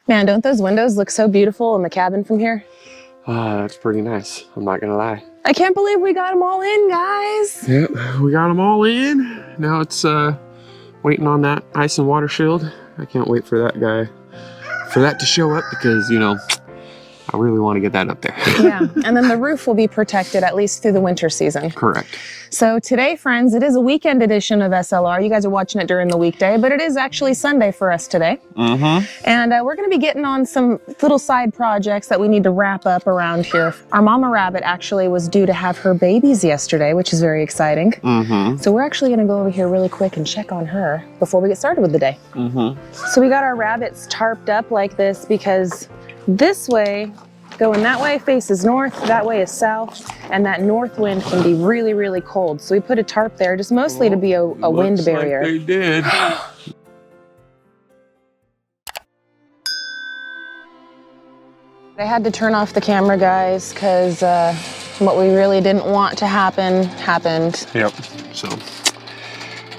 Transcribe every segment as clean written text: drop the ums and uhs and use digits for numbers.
Man, don't those windows look so beautiful in the cabin from here? That's pretty nice. I'm not gonna lie. I can't believe we got them all in, guys. Yep, we got them all in. Now it's waiting on that ice and water shield. I can't wait for that guy, for that to show up because, you know, I really want to get that up there. Yeah, and then the roof will be protected at least through the winter season. Correct. So today, friends, it is a weekend edition of SLR. You guys are watching it during the weekday, but it is actually Sunday for us today. And we're going to be getting on some little side projects that we need to wrap up around here. Our mama rabbit actually was due to have her babies yesterday, which is very exciting. So we're actually going to go over here really quick and check on her before we get started with the day. So we got our rabbits tarped up like this because this way, going that way faces north, that way is south, and that north wind can be really, really cold. So we put a tarp there just mostly to be a wind barrier. Like they did. I had to turn off the camera, guys, because what we really didn't want to happen, happened. Yep, so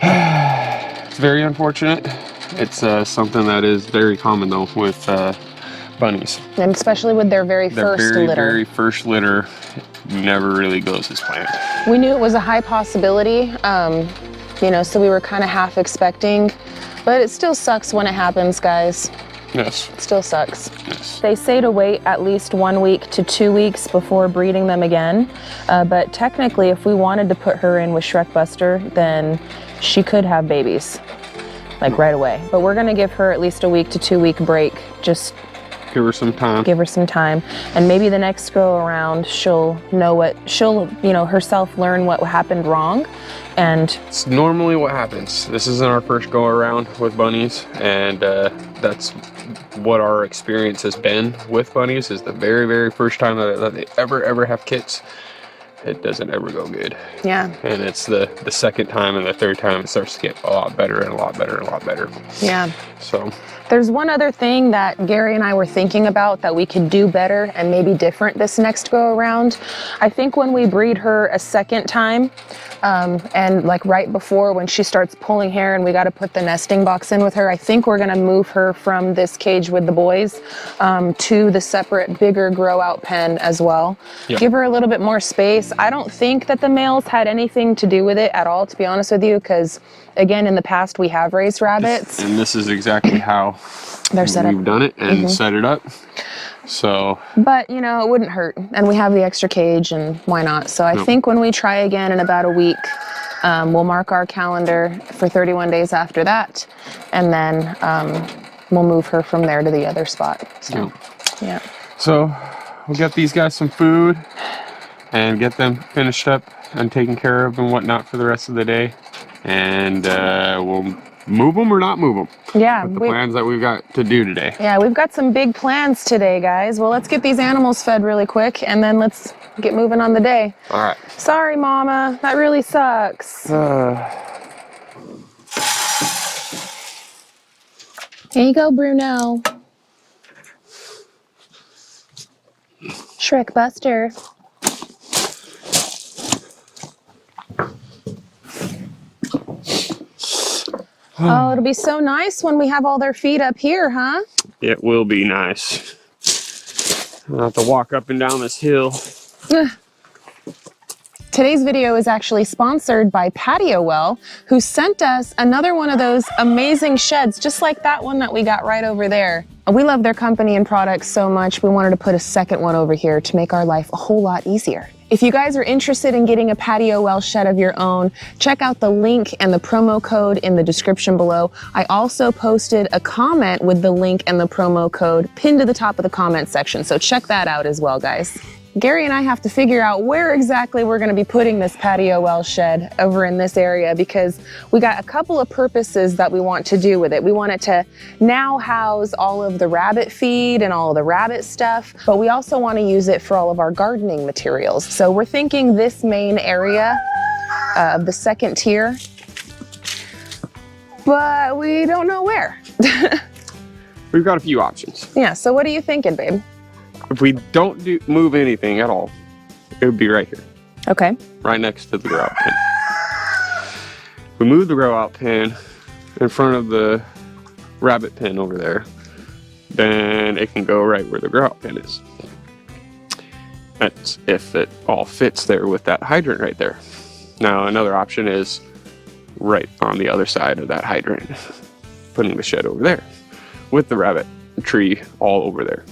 it's very unfortunate. It's something that is very common though with bunnies. And especially with their very first litter. Their very first litter never really goes as planned. We knew it was a high possibility, you know, so we were kind of half expecting, but it still sucks when it happens, guys. Yes. It still sucks. Yes. They say to wait at least 1 week to 2 weeks before breeding them again, but technically if we wanted to put her in with Shrek Buster, then she could have babies, like right away. But we're gonna give her at least a 1 to 2 week break, just give her some time. Give her some time. And maybe the next go around, she'll know what, she'll, you know, herself learn what happened wrong. And it's normally what happens. This isn't our first go around with bunnies. And that's what our experience has been with bunnies, is the very, very first time that they ever have kits. It doesn't ever go good. Yeah. And it's the second time and the third time it starts to get a lot better and a lot better and a lot better. Yeah. So there's one other thing that Gary and I were thinking about that we could do better and maybe different this next go around. I think when we breed her a second time, and like right before when she starts pulling hair and we got to put the nesting box in with her, I think we're going to move her from this cage with the boys to the separate bigger grow out pen as well. Yep. Give her a little bit more space. I don't think that the males had anything to do with it at all, to be honest with you, because again, in the past we have raised rabbits. And this is exactly how they're set up. We've done it and set it up. So, but you know, it wouldn't hurt, and we have the extra cage, and why not? So I think when we try again in about a week, we'll mark our calendar for 31 days after that, and then we'll move her from there to the other spot. So, yeah. So we'll get these guys some food and get them finished up and taken care of and whatnot for the rest of the day, and we'll move them or not move them. Yeah. With the plans that we've got to do today. Yeah, we've got some big plans today, guys. Well, let's get these animals fed really quick, and then let's get moving on the day. All right. Sorry, Mama. That really sucks. Here you go, Bruno. Shrek Buster. Oh, it'll be so nice when we have all their feet up here, huh? It will be nice. I'll have to walk up and down this hill. Today's video is actually sponsored by PatioWell, who sent us another one of those amazing sheds, just like that one that we got right over there. We love their company and products so much, we wanted to put a second one over here to make our life a whole lot easier. If you guys are interested in getting a PatioWell shed of your own, check out the link and the promo code in the description below. I also posted a comment with the link and the promo code pinned to the top of the comment section, so check that out as well, guys. Gary and I have to figure out where exactly we're going to be putting this PatioWell shed over in this area, because we got a couple of purposes that we want to do with it. We want it to now house all of the rabbit feed and all of the rabbit stuff, but we also want to use it for all of our gardening materials. So we're thinking this main area of the second tier, but we don't know where. We've got a few options. Yeah, so what are you thinking, babe? If we don't move anything at all, it would be right here. Okay. Right next to the grow out pen. We move the grow out pen in front of the rabbit pen over there. Then it can go right where the grout pin is. That's if it all fits there with that hydrant right there. Now another option is right on the other side of that hydrant, putting the shed over there with the rabbit tree all over there.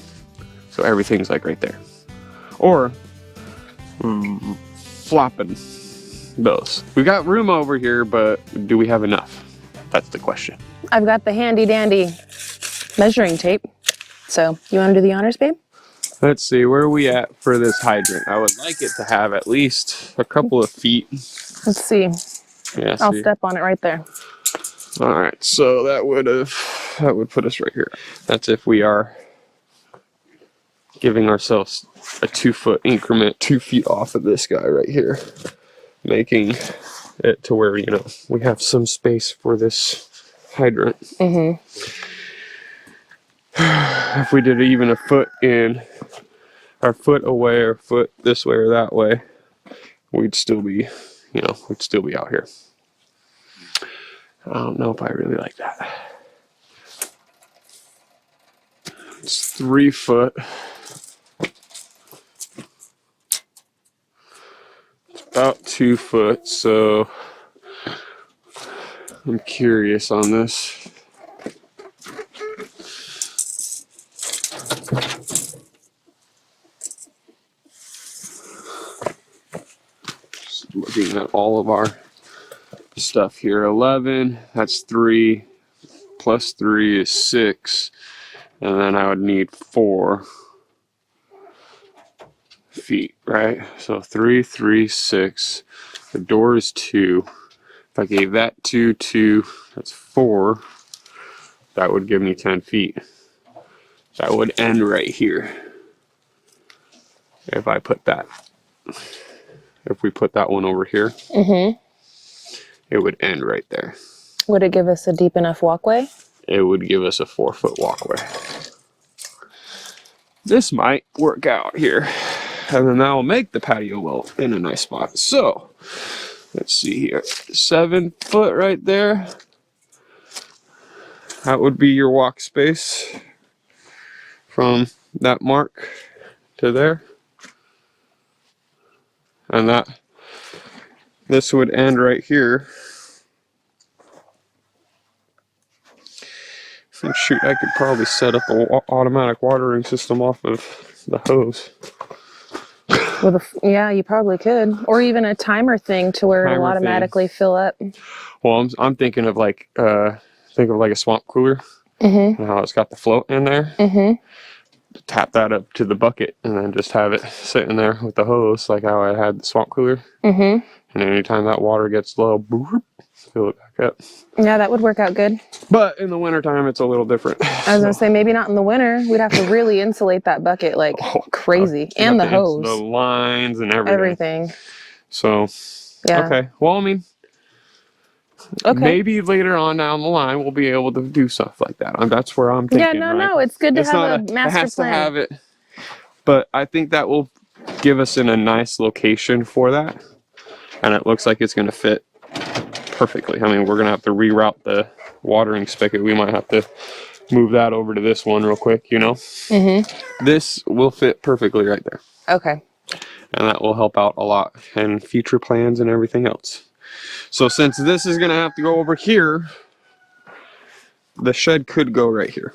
So everything's like right there. Or flopping those. We got room over here, but do we have enough? That's the question. I've got the handy dandy measuring tape. So you want to do the honors, babe? Let's see, where are we at for this hydrant? I would like it to have at least a couple of feet. Let's see. Yeah, I'll step on it right there. All right, so that would put us right here. That's if we are giving ourselves a 2 foot increment, 2 feet off of this guy right here, making it to where, you know, we have some space for this hydrant. Mm-hmm. If we did even a foot in, or foot away, or foot this way or that way, we'd still be, you know, we'd still be out here. I don't know if I really like that. It's 3 foot. It's about 2 foot, so I'm curious on this. Just looking at all of our stuff here. 11, that's 3, plus 3 is 6, and then I would need 4 feet, right? So 3, 3, 6. The door is 2. If I gave that 2, 2, that's 4. That would give me 10 feet. That would end right here. If I put that, if we put that one over here, it would end right there. Would it give us a deep enough walkway? It would give us a 4 foot walkway. This might work out here. And then that will make the patio well in a nice spot. So, let's see here. 7 foot right there. That would be your walk space from that mark to there. And this would end right here. And shoot, I could probably set up an automatic watering system off of the hose. Yeah, you probably could. Or even a timer thing to where it'll automatically fill up. Well, I'm thinking of like a swamp cooler. And how it's got the float in there. Tap that up to the bucket and then just have it sitting there with the hose, like how I had the swamp cooler. And anytime that water gets low, boop, fill it back up. Yeah, that would work out good. But in the wintertime, it's a little different. I was gonna say, maybe not in the winter. We'd have to really insulate that bucket like crazy. And the hose. The lines and everything. So, yeah. Okay. Well, I mean, maybe later on down the line, we'll be able to do stuff like that. That's where I'm thinking. Yeah, no, it's good to have a master plan. It has to have it. But I think that will give us in a nice location for that. And it looks like it's going to fit perfectly. I mean, we're going to have to reroute the watering spigot. We might have to move that over to this one real quick, you know? This will fit perfectly right there. Okay. And that will help out a lot in future plans and everything else. So since this is going to have to go over here, the shed could go right here.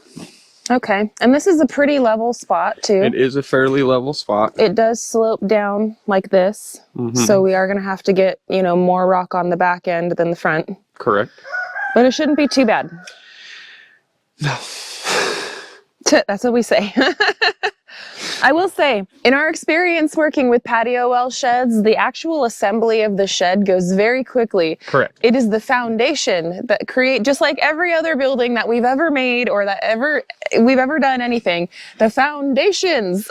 Okay. And this is a pretty level spot too. It is a fairly level spot. It does slope down like this. So we are going to have to get, you know, more rock on the back end than the front. Correct. But it shouldn't be too bad. No. That's what we say. I will say, in our experience working with PatioWell sheds, the actual assembly of the shed goes very quickly. Correct. It is the foundation that just like every other building that we've ever made or that we've ever done anything, the foundations.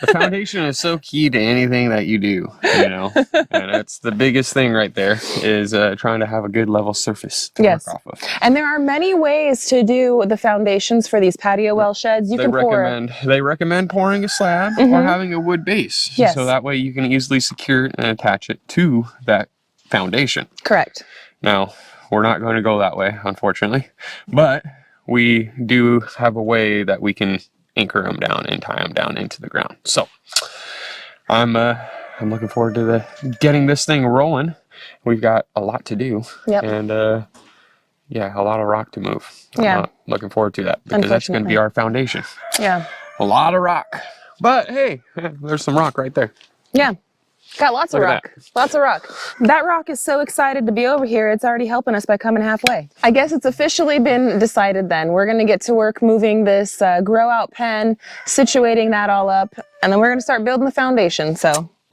The foundation is so key to anything that you do, you know, and that's the biggest thing right there is trying to have a good level surface to work off of. And there are many ways to do the foundations for these PatioWell sheds. They recommend pouring a slab or having a wood base. Yes. So that way you can easily secure it and attach it to that foundation. Correct. Now, we're not going to go that way, unfortunately, but we do have a way that we can anchor them down and tie them down into the ground. So I'm looking forward to getting this thing rolling. We've got a lot to do. Yep. And yeah, a lot of rock to move. Yeah. I'm looking forward to that because that's going to be our foundation. Yeah. A lot of rock. But hey, there's some rock right there. Yeah. Got lots of Look at rock. Lots of rock. That rock is so excited to be over here, it's already helping us by coming halfway. I guess it's officially been decided then. We're going to get to work moving this grow out pen, situating that all up, and then we're going to start building the foundation.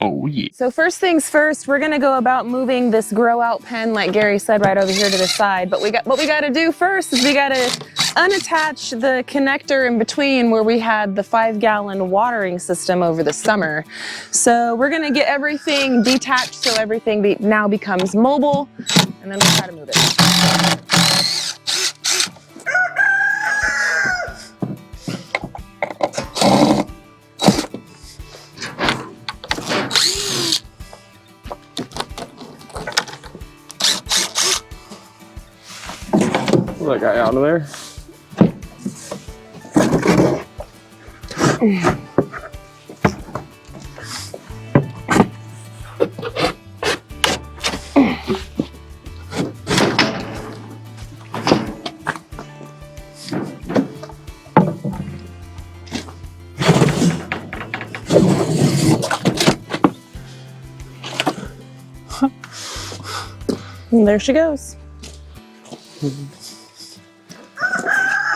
Oh yeah. So first things first, we're gonna go about moving this grow out pen, like Gary said, right over here to the side. But what we gotta do first is we gotta unattach the connector in between where we had the 5-gallon watering system over the summer. So we're gonna get everything detached so everything now becomes mobile, and then we'll try to move it. That guy out of there. And there she goes.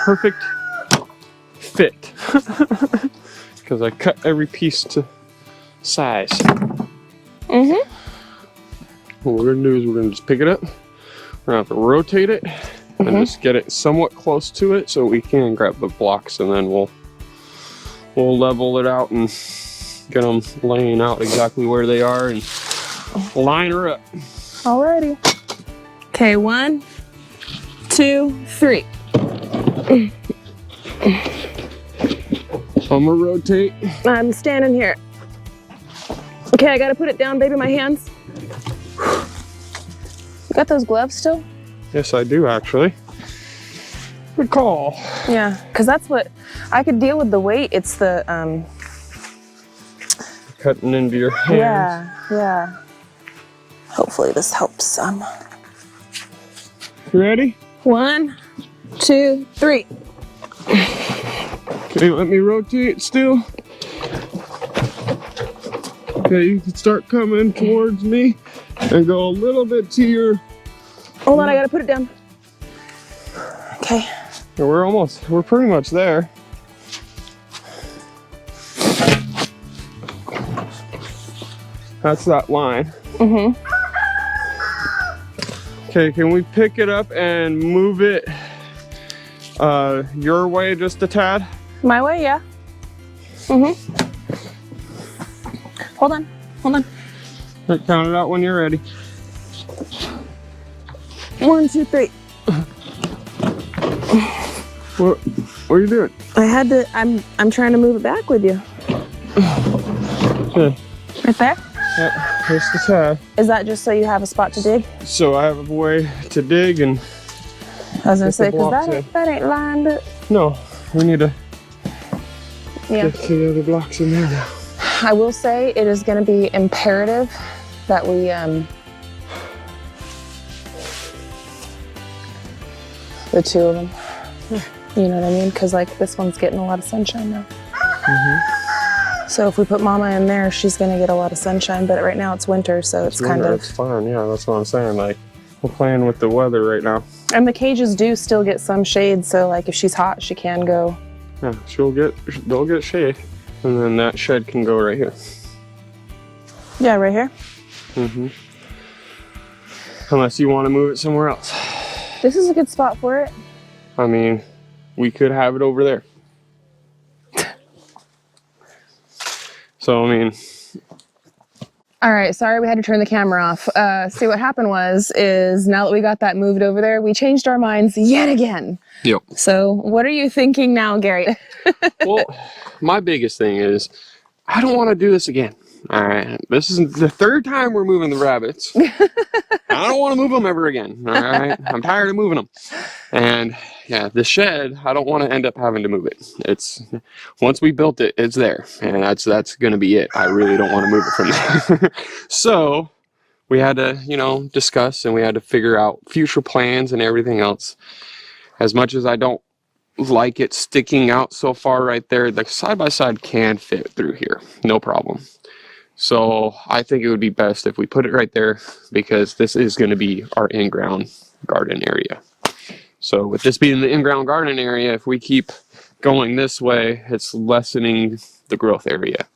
Perfect fit because I cut every piece to size. What we're gonna do is we're gonna just pick it up. We're gonna have to rotate it and just get it somewhat close to it so we can grab the blocks, and then we'll level it out and get them laying out exactly where they are and line her up. Alrighty. Okay, 1, 2, 3. I'm gonna rotate. I'm standing here. Okay, I gotta put it down, baby, my hands. You got those gloves still? Yes, I do actually. Good call. Yeah, because that's what, I could deal with the weight. It's the, Cutting into your hands. yeah. Hopefully this helps some. You ready? 1, 2, 3. Okay, let me rotate still. Okay, you can start coming towards me and go a little bit to your... Hold on, I gotta put it down. Okay. Yeah, we're pretty much there. That's that line. Okay, can we pick it up and move it your way just a tad? My way, yeah. Hold on. Right, count it out when you're ready. 1, 2, 3. What are you doing? I had to, I'm trying to move it back with you. Okay. Right there? Yeah, just a tad. Is that just so you have a spot to dig? So I have a way to dig and... I was gonna say, because blocks that ain't lined up. No, we need to Yeah. get the other blocks in there now. I will say it is gonna be imperative that we, the two of them. You know what I mean? Because like this one's getting a lot of sunshine now. So if we put Mama in there, she's gonna get a lot of sunshine. But right now it's winter, so it's kind of. It's fine. Yeah, that's what I'm saying. Like we're playing with the weather right now. And the cages do still get some shade, so like if she's hot, she can go. Yeah, they'll get shade, and then that shed can go right here. Yeah, right here. Unless you want to move it somewhere else. This is a good spot for it. I mean, we could have it over there. So, I mean... All right, sorry we had to turn the camera off. See, what happened is now that we got that moved over there, we changed our minds yet again. Yep. So what are you thinking now, Gary? Well, my biggest thing is, I don't want to do this again. All right, this is the third time we're moving the rabbits. I don't want to move them ever again. All right, I'm tired of moving them. And yeah, the shed, I don't want to end up having to move it. It's once we built it, it's there, and that's gonna be it. I really don't want to move it from there. So we had to, you know, discuss, and we had to figure out future plans and everything else. As much as I don't like it sticking out so far right there, the side-by-side can fit through here, no problem. So I think it would be best if we put it right there, because this is going to be our in-ground garden area. So with this being the in-ground garden area, if we keep going this way, it's lessening the growth area.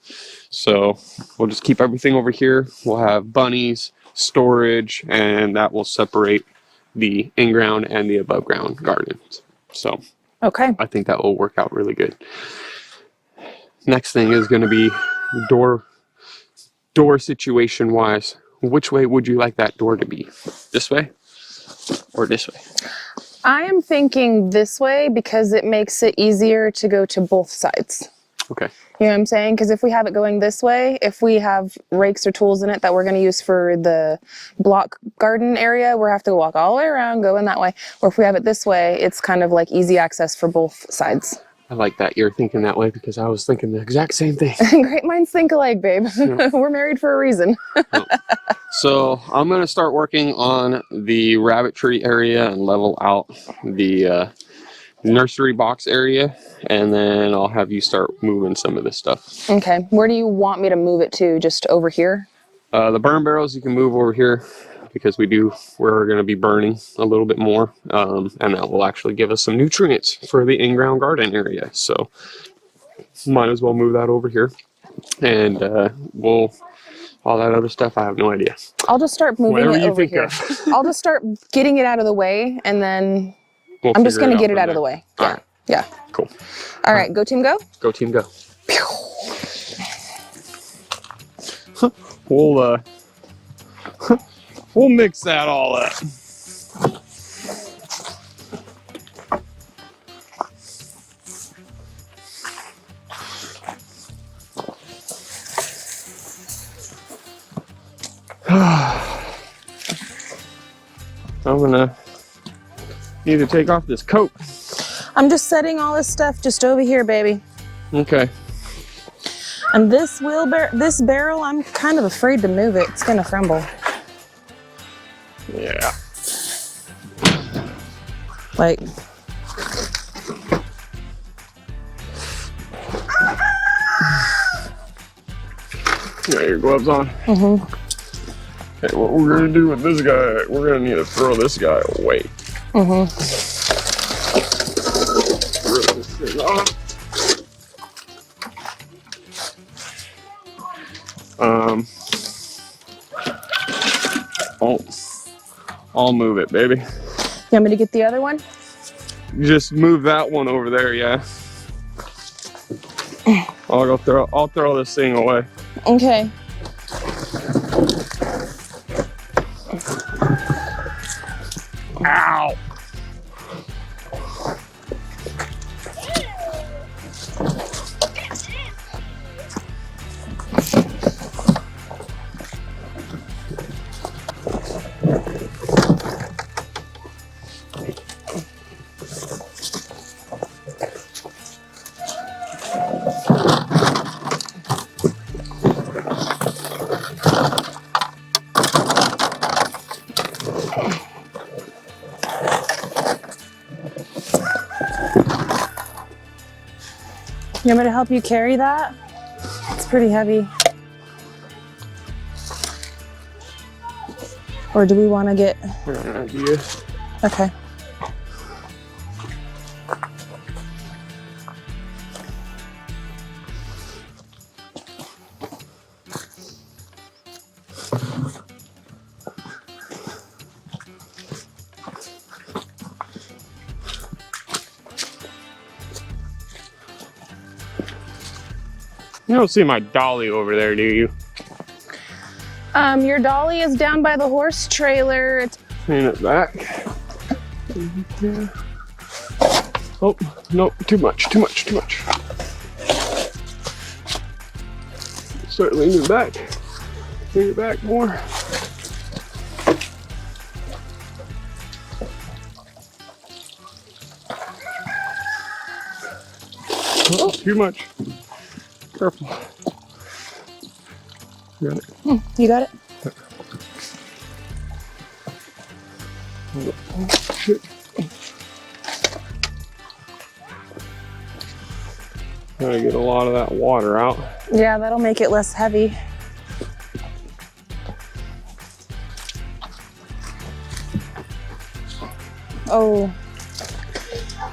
So we'll just keep everything over here. We'll have bunnies, storage, and that will separate the in-ground and the above-ground gardens. So Okay. I think that will work out really good. Next thing is going to be door situation wise. Which way would you like that door to be? This way or this way? I am thinking this way because it makes it easier to go to both sides. Okay. You know what I'm saying? Because if we have it going this way, if we have rakes or tools in it that we're going to use for the block garden area, we'll have to walk all the way around, go in that way. Or if we have it this way, it's kind of like easy access for both sides. I like that you're thinking that way, because I was thinking the exact same thing. Great minds think alike, babe. Yeah. We're married for a reason. So I'm going to start working on the rabbitry area and level out the nursery box area, and then I'll have you start moving some of this stuff. Okay. Where do you want me to move it to? Just over here? The burn barrels you can move over here, because we're going to be burning a little bit more, and that will actually give us some nutrients for the in-ground garden area. So might as well move that over here, and all that other stuff, I have no idea. I'll just start moving Whatever it you over think here. of. I'll just start getting it out of the way, and then We'll I'm just figure going to get it from out of the there. way. All Yeah. right. Yeah. Cool. All right. Go team, go. Go team, go. We'll mix that all up. I'm gonna need to take off this coat. I'm just setting all this stuff just over here, baby. Okay. And this barrel, I'm kind of afraid to move it. It's gonna crumble. Yeah. Like, Got your gloves on. mm-hmm. Okay, what we're gonna do with this guy, we're gonna need to throw this guy away. Mm-hmm. Rip this thing off. I'll move it, baby. You want me to get the other one? Just move that one over there, yeah. I'll throw this thing away. Okay. Ow! You want me to help you carry that? It's pretty heavy. Or do we want to get... I got an idea. Okay. You don't see my dolly over there, do you? Your dolly is down by the horse trailer. It's... Clean it back. Yeah. Oh, no, too much. Start leaning back. Lean it back more. Oh, too much. Careful. You got it? You got it? Oh, shit. Gotta get a lot of that water out. Yeah, that'll make it less heavy. Oh.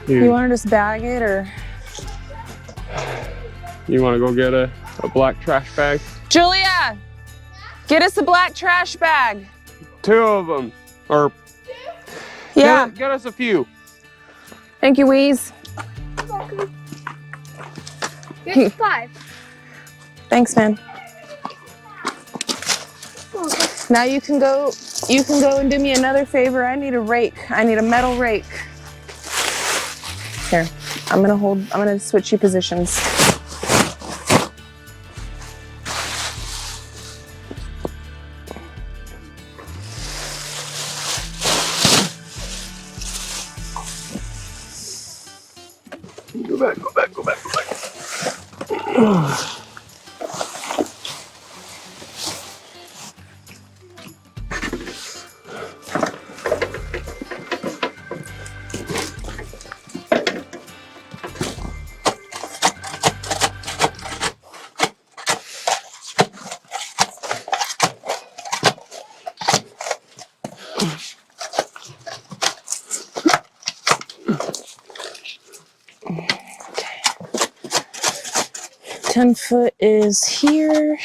You want to just bag it, or? You want to go get a black trash bag? Julia, get us a black trash bag. 2 of them. Or Yeah. get us a few. Thank you, Wheeze. Here's 5. Thanks, man. Now you can go and do me another favor. I need a rake. I need a metal rake. Here, I'm gonna switch you positions. Go back, go back, go back, go back. Okay. 10 foot is here.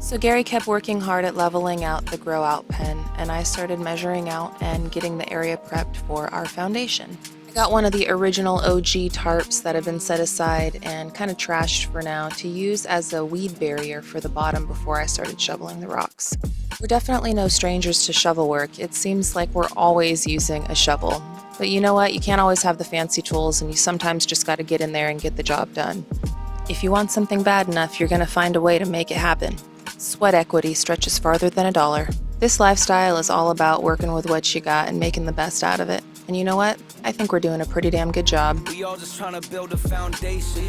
So Gary kept working hard at leveling out the grow out pen, and I started measuring out and getting the area prepped for our foundation. I got one of the original OG tarps that have been set aside and kind of trashed for now to use as a weed barrier for the bottom before I started shoveling the rocks. We're definitely no strangers to shovel work. It seems like we're always using a shovel. But you know what? You can't always have the fancy tools, and you sometimes just got to get in there and get the job done. If you want something bad enough, you're going to find a way to make it happen. Sweat equity stretches farther than $1. This lifestyle is all about working with what you got and making the best out of it. And you know what? I think we're doing a pretty damn good job. We all just trying to build a foundation.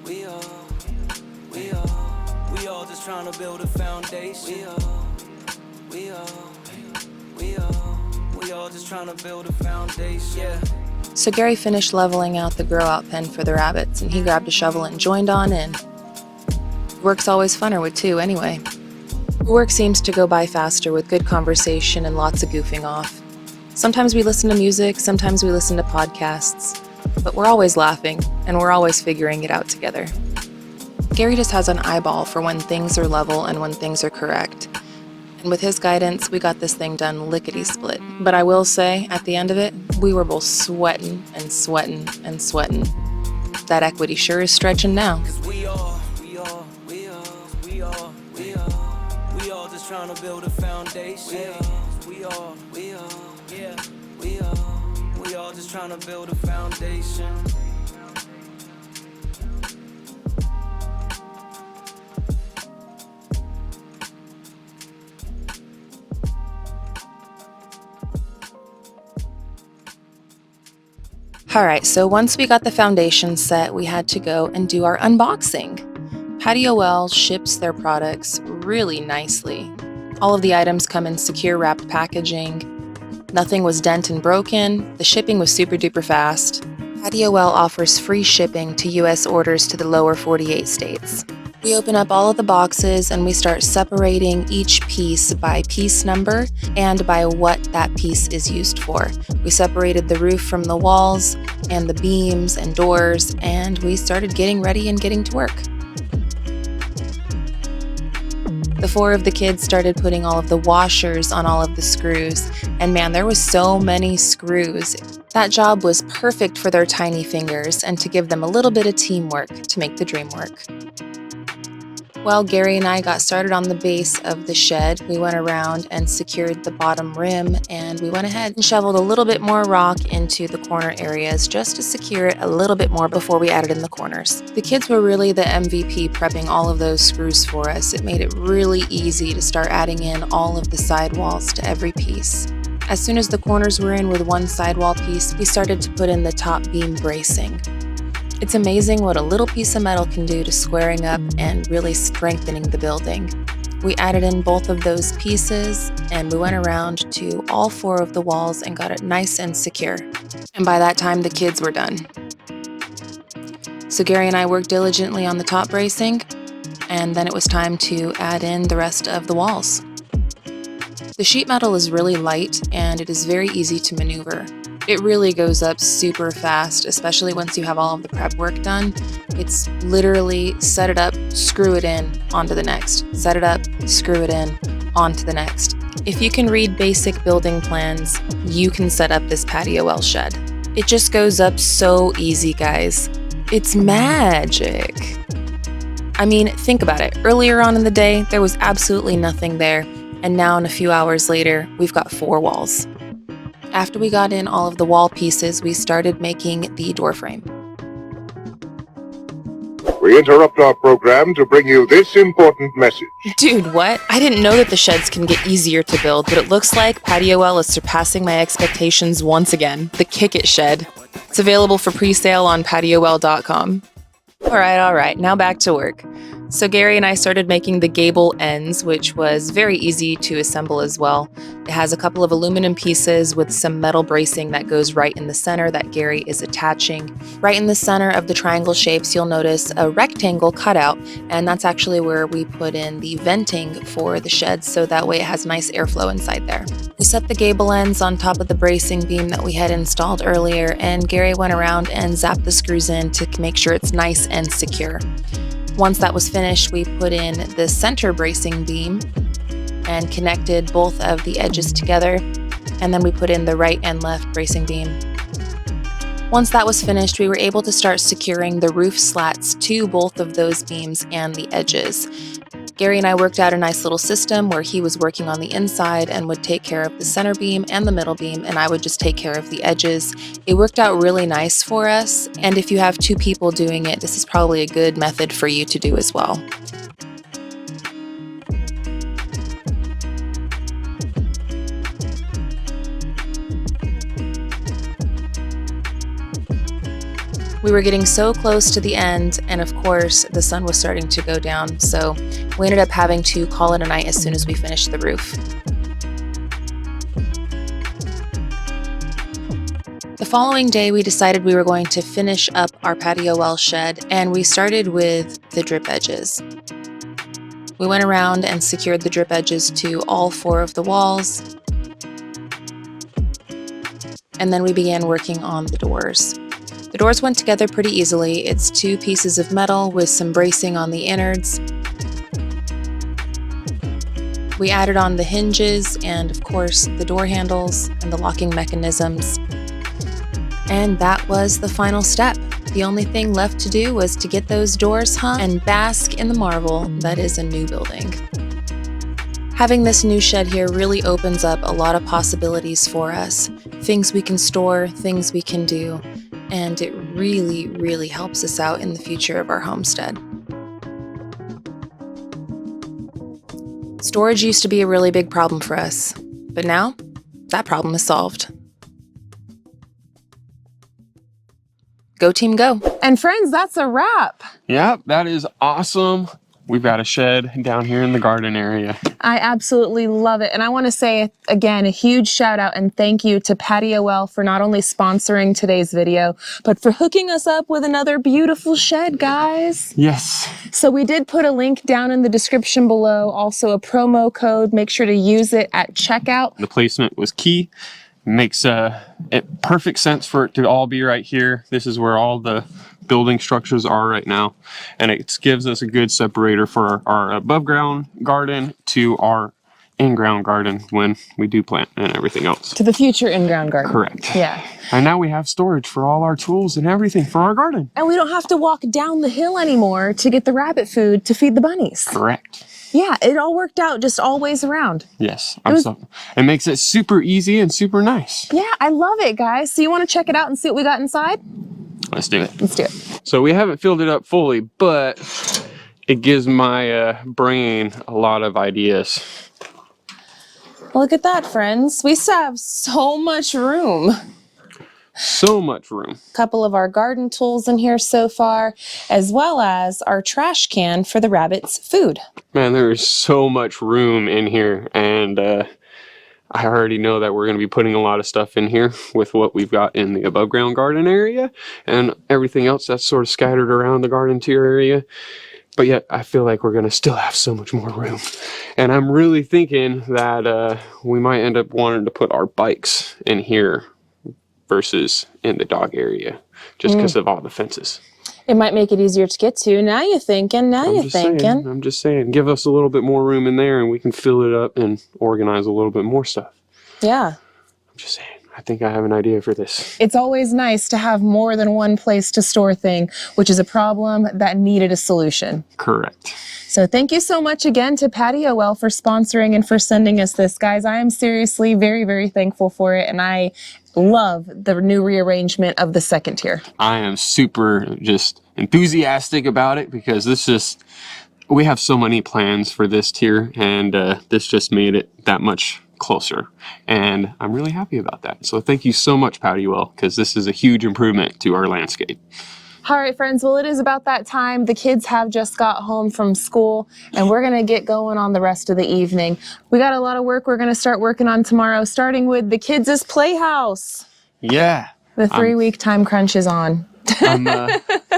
We all just trying to build a foundation. We all just trying to build a foundation. Yeah. So Gary finished leveling out the grow out pen for the rabbits, and he grabbed a shovel and joined on in. Work's always funner with 2 anyway. Work seems to go by faster with good conversation and lots of goofing off. Sometimes we listen to music, sometimes we listen to podcasts, but we're always laughing and we're always figuring it out together. Gary just has an eyeball for when things are level and when things are correct. And with his guidance, we got this thing done lickety-split. But I will say, at the end of it, we were both sweating and sweating and sweating. That equity sure is stretching now. Trying to build a foundation. We all just trying to build a foundation. Alright, so once we got the foundation set, we had to go and do our unboxing. PatioWell ships their products really nicely. All of the items come in secure wrapped packaging. Nothing was dent and broken. The shipping was super duper fast. PatioWell offers free shipping to U.S. orders to the lower 48 states. We open up all of the boxes and we start separating each piece by piece number and by what that piece is used for. We separated the roof from the walls and the beams and doors, and we started getting ready and getting to work. The four of the kids started putting all of the washers on all of the screws, and man, there was so many screws. That job was perfect for their tiny fingers and to give them a little bit of teamwork to make the dream work. Well, Gary and I got started on the base of the shed. We went around and secured the bottom rim, and we went ahead and shoveled a little bit more rock into the corner areas just to secure it a little bit more before we added in the corners. The kids were really the MVP prepping all of those screws for us. It made it really easy to start adding in all of the sidewalls to every piece. As soon as the corners were in with one sidewall piece, we started to put in the top beam bracing. It's amazing what a little piece of metal can do to squaring up and really strengthening the building. We added in both of those pieces and we went around to all four of the walls and got it nice and secure. And by that time, the kids were done. So Gary and I worked diligently on the top bracing, and then it was time to add in the rest of the walls. The sheet metal is really light and it is very easy to maneuver. It really goes up super fast, especially once you have all of the prep work done. It's literally set it up, screw it in, onto the next. Set it up, screw it in, onto the next. If you can read basic building plans, you can set up this PatioWell shed. It just goes up so easy, guys. It's magic. I mean, think about it. Earlier on in the day, there was absolutely nothing there, and now in a few hours later, we've got 4 walls. After we got in all of the wall pieces, we started making the door frame. We interrupt our program to bring you this important message. Dude, what? I didn't know that the sheds can get easier to build, but it looks like PatioWell is surpassing my expectations once again. The Kick It Shed. It's available for pre-sale on PatioWell.com. All right, now back to work. So Gary and I started making the Gable Ends, which was very easy to assemble as well. It has a couple of aluminum pieces with some metal bracing that goes right in the center that Gary is attaching. Right in the center of the triangle shapes, you'll notice a rectangle cutout, and that's actually where we put in the venting for the sheds, so that way it has nice airflow inside there. We set the Gable Ends on top of the bracing beam that we had installed earlier, and Gary went around and zapped the screws in to make sure it's nice and secure. Once that was finished, we put in the center bracing beam and connected both of the edges together, and then we put in the right and left bracing beam. Once that was finished, we were able to start securing the roof slats to both of those beams and the edges. Gary and I worked out a nice little system where he was working on the inside and would take care of the center beam and the middle beam, and I would just take care of the edges. It worked out really nice for us, and if you have 2 people doing it, this is probably a good method for you to do as well. We were getting so close to the end, and of course, the sun was starting to go down, so we ended up having to call it a night as soon as we finished the roof. The following day, we decided we were going to finish up our PatioWell shed, and we started with the drip edges. We went around and secured the drip edges to all 4 of the walls, and then we began working on the doors. The doors went together pretty easily. It's 2 pieces of metal with some bracing on the innards. We added on the hinges and, of course, the door handles and the locking mechanisms. And that was the final step. The only thing left to do was to get those doors hung and bask in the marvel that is a new building. Having this new shed here really opens up a lot of possibilities for us. Things we can store, things we can do. And it really, really helps us out in the future of our homestead. Storage used to be a really big problem for us, but now that problem is solved. Go team, go. And friends, that's a wrap. Yeah, that is awesome. we've got a shed down here in the garden area. I absolutely love it. And I want to say, again, a huge shout out and thank you to PatioWell for not only sponsoring today's video, but for hooking us up with another beautiful shed, guys. Yes. So we did put a link down in the description below, also a promo code. Make sure to use it at checkout. The placement was key. Makes it perfect sense for it to all be right here. This is where all the building structures are right now, and it gives us a good separator for our above ground garden to our in-ground garden when we do plant and everything else. To the future in-ground garden. Correct. Yeah. And now we have storage for all our tools and everything for our garden. And we don't have to walk down the hill anymore to get the rabbit food to feed the bunnies. Correct. Yeah, it all worked out just all ways around. Yes. It makes it super easy and super nice. Yeah, I love it, guys. So you want to check it out and see what we got inside? Let's do it. Let's do it. So we haven't filled it up fully, but it gives my brain a lot of ideas. Look at that, friends. We still have so much room. So much room. A couple of our garden tools in here so far, as well as our trash can for the rabbits' food. Man, there is so much room in here, and I already know that we're going to be putting a lot of stuff in here with what we've got in the above ground garden area and everything else that's sort of scattered around the garden tier area. But yet I feel like we're going to still have so much more room. And I'm really thinking that we might end up wanting to put our bikes in here versus in the dog area, just because of all the fences. It might make it easier to get to. Now you're thinking, I'm just saying, give us a little bit more room in there and we can fill it up and organize a little bit more stuff. Yeah. I'm just saying, I think I have an idea for this. It's always nice to have more than one place to store things, which is a problem that needed a solution. Correct. So thank you so much again to PatioWell for sponsoring and for sending us this, guys. I am seriously very, very thankful for it, and I love the new rearrangement of the second tier. I am super just enthusiastic about it because we have so many plans for this tier, and this just made it that much closer, and I'm really happy about that. So thank you so much, PatioWell, because this is a huge improvement to our landscape. All right, friends, well, it is about that time. The kids have just got home from school, and we're going to get going on the rest of the evening. We got a lot of work we're going to start working on tomorrow, starting with the kids' playhouse. Yeah. The 3-week time crunch is on. I'm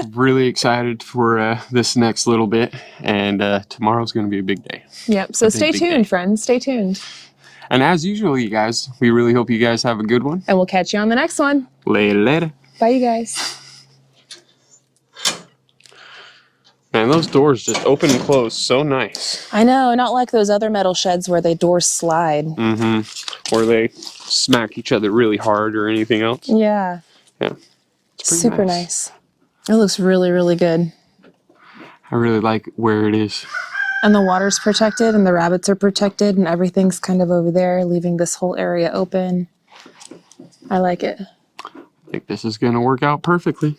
really excited for this next little bit, and tomorrow's going to be a big day. Yep, so stay tuned, friends. Stay tuned. And as usual, you guys, we really hope you guys have a good one. And we'll catch you on the next one. Later. Bye, you guys. Man, those doors just open and close so nice. I know, not like those other metal sheds where they doors slide. Mm-hmm. Or they smack each other really hard or anything else. Yeah. Yeah. It's pretty Super nice. It looks really, really good. I really like where it is. And the water's protected and the rabbits are protected and everything's kind of over there, leaving this whole area open. I like it. I think this is going to work out perfectly.